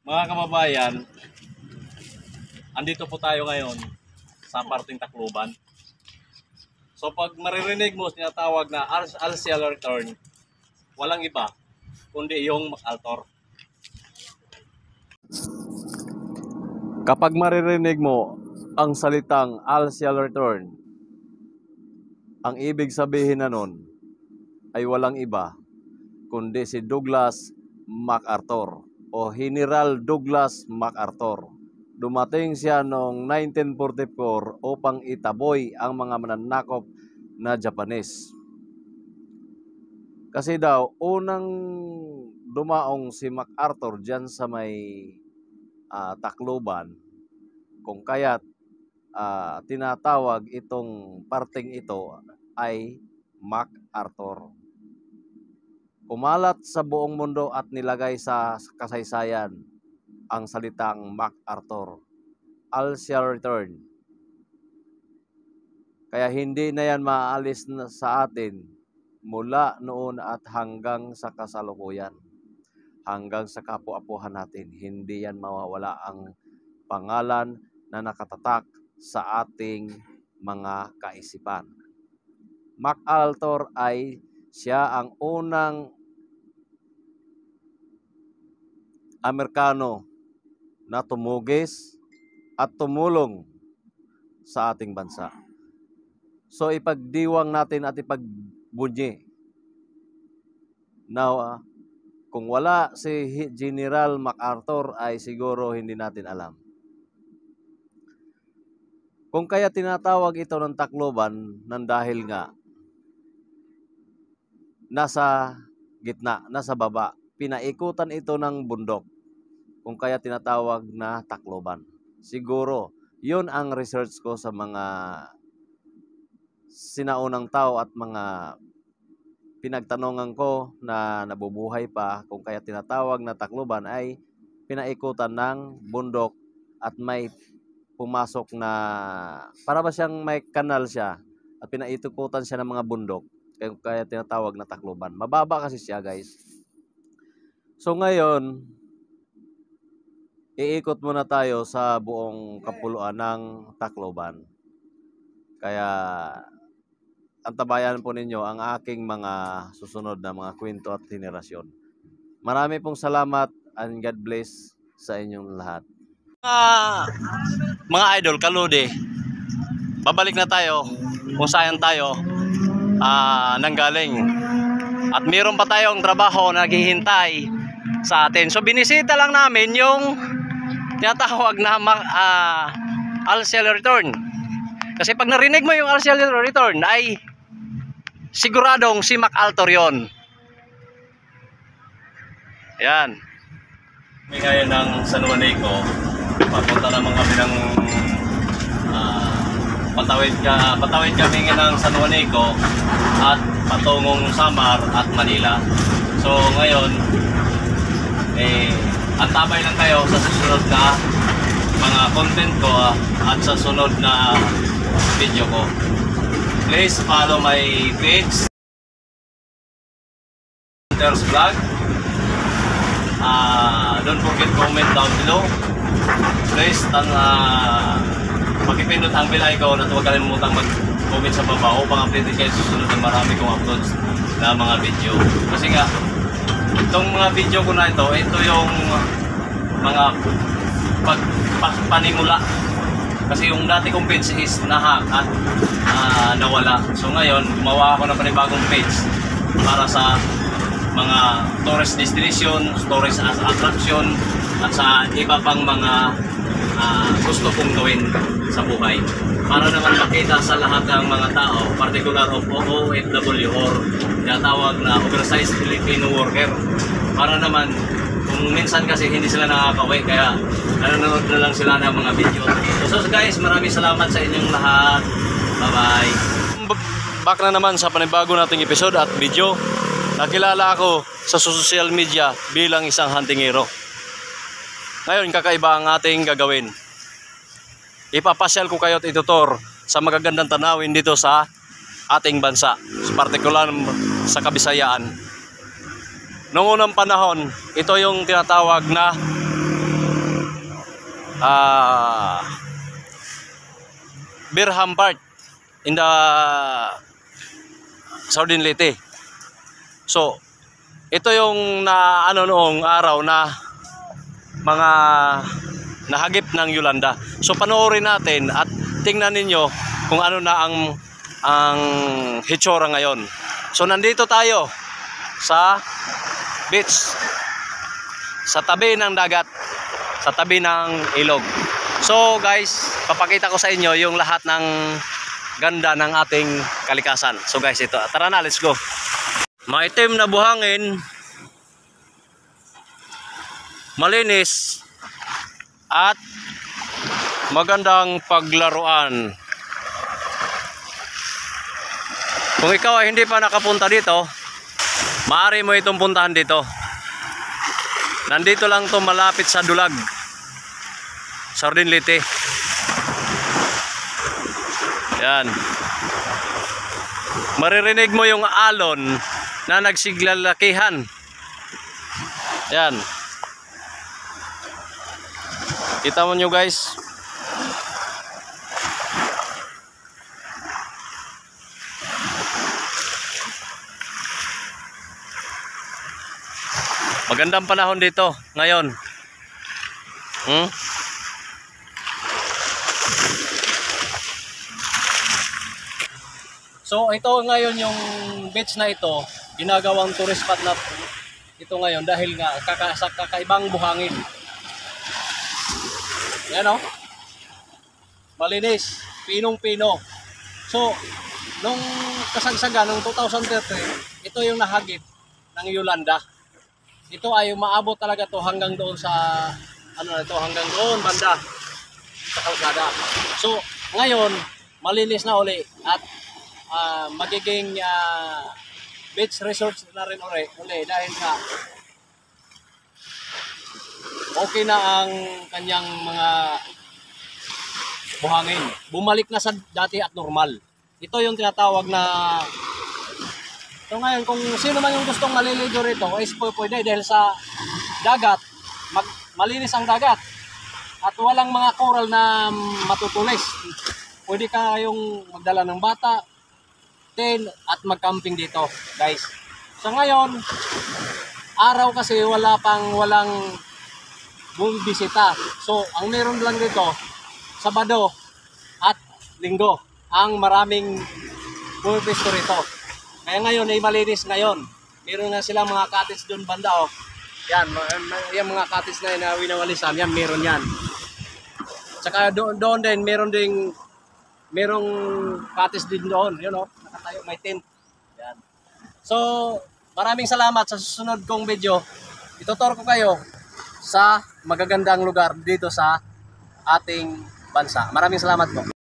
Mga kababayan, andito po tayo ngayon sa parting Tacloban. So pag maririnig mo tinatawag na Alcial Return, walang iba kundi yung MacArthur. Kapag maririnig mo ang salitang Alcial Return, ang ibig sabihin na nun ay walang iba kundi si Douglas MacArthur o General Douglas MacArthur. Dumating siya noong 1944 upang itaboy ang mga mananakop na Japanese. Kasi daw, unang dumaong si MacArthur dyan sa may Tacloban, kung kaya't tinatawag itong parting ito ay MacArthur. Kumalat sa buong mundo at nilagay sa kasaysayan ang salitang MacArthur, Alcial Return. Kaya hindi na yan maaalis na sa atin mula noon at hanggang sa kasalukuyan, hanggang sa kapu-apuhan natin. Hindi yan mawawala ang pangalan na nakatatak sa ating mga kaisipan. MacArthur ay siya ang unang Amerikano na tumugis at tumulong sa ating bansa. So ipagdiwang natin at ipagbunyi na kung wala si General MacArthur ay siguro hindi natin alam. Kung kaya tinatawag ito ng Tacloban nang dahil nga nasa gitna, nasa baba, pinaikutan ito ng bundok. Kung kaya tinatawag na Tacloban. Siguro, yun ang research ko sa mga sinaunang tao at mga pinagtanungan ko na nabubuhay pa. Kung kaya tinatawag na Tacloban ay pinaikutan ng bundok at may pumasok na, para ba siyang may kanal siya at pinaikutan siya ng mga bundok. Kaya tinatawag na Tacloban. Mababa kasi siya, guys. So ngayon, iikot muna tayo sa buong kapuluan ng Tacloban. Kaya antabayan po ninyo ang aking mga susunod na mga kwento at henerasyon. Marami pong salamat and God bless sa inyong lahat. Mga idol, kaludi, babalik na tayo kung saan tayo nanggaling. At meron pa tayong trabaho na naghihintay sa atin. So binisita lang namin yung tinatawag na Alcial Return. Kasi pag narinig mo yung Alcial Return ay siguradong si MacArthur yon. Ayan. Kami ngayon ng San Juanico. Papunta naman kami ng patawid kami ng San Juanico at patungong Samar at Manila. So ngayon antabay lang kayo sa susunod na mga content ko at sa sunod na video ko. Please follow my page, Hunter's Vlog. Don't forget comment down below. Please pakipindot ang bell icon at huwag kalimutang mag-comment sa baba upang update kayo sa susunod na marami kong uploads na mga video. Kasi nga itong mga video ko na ito yung mga panimula. Kasi yung dati kong page is nahack at nawala. So ngayon, gumawa ako ng panibagong page para sa mga tourist destination, tourist attraction, at sa iba pang mga gusto kong gawin sa buhay. Para naman makita sa lahat ng mga tao, particular of OFW or tinatawag na oversized Filipino worker. Para naman, kung minsan kasi hindi sila nakakauwi, kaya nanonood na lang sila ng mga video. So guys, maraming salamat sa inyong lahat. Bye-bye. Back na naman sa panibago nating episode at video. Nakilala ako sa social media bilang isang huntingero. Ngayon, kakaiba ang ating gagawin. Ipapasyal ko kayo at itutur sa magagandang tanawin dito sa ating bansa, sa partikular sa Kabisayaan. Noong unang panahon, ito yung tinatawag na Birham Park in the Southern Leyte. So ito yung na ano noong araw na mga nahagip ng Yolanda. So panoorin natin at tingnan ninyo kung ano na ang hitsura ngayon. So nandito tayo sa beach, sa tabi ng dagat, sa tabi ng ilog. So guys, papakita ko sa inyo yung lahat ng ganda ng ating kalikasan. So guys, ito. Tara na, let's go. Maitim na buhangin, malinis, at magandang paglaruan. Kung ikaw ay hindi pa nakapunta dito, maaari mo itong puntahan dito. Nandito lang to, malapit sa Dulag, Southern Leyte. Yan. Maririnig mo yung alon na nagsiglalakihan. Yan. Kita mo nyo guys. Magandang panahon dito ngayon. So ito ngayon yung beach na ito, ginagawang tourist spot na ito ngayon dahil nga kakaibang buhangin. Yan o. Malinis, pinong-pino. So nung kasagsagan ng 2013, ito yung nahagip ng Yolanda. Ito ay maabot talaga to hanggang doon sa hanggang doon banda sa kalsada. So ngayon malinis na uli at magiging beach resort na rin uli dahil nga okay na ang kanyang mga buhangin. Bumalik na sa dati at normal. Ito yung tinatawag na so ngayon, kung sino man yung gustong maliligo rito, is pwede dahil sa dagat, malinis ang dagat. At walang mga coral na matutulis. Pwede kayong magdala ng bata, at mag-camping dito, guys. So ngayon, araw kasi walang bumibisita. So ang meron lang dito, Sabado at Linggo, ang maraming bumibisto rito. Kaya ngayon ay malinis ngayon. Meron na silang mga cottage doon banda oh. Yan, yung mga cottage na winawalisan, yan meron yan. Tsaka doon din merong cottage din doon, yun oh. Nakatayo may tent. Yan. So, maraming salamat sa susunod kong video. Ituturo ko kayo sa magagandang lugar dito sa ating bansa. Maraming salamat po.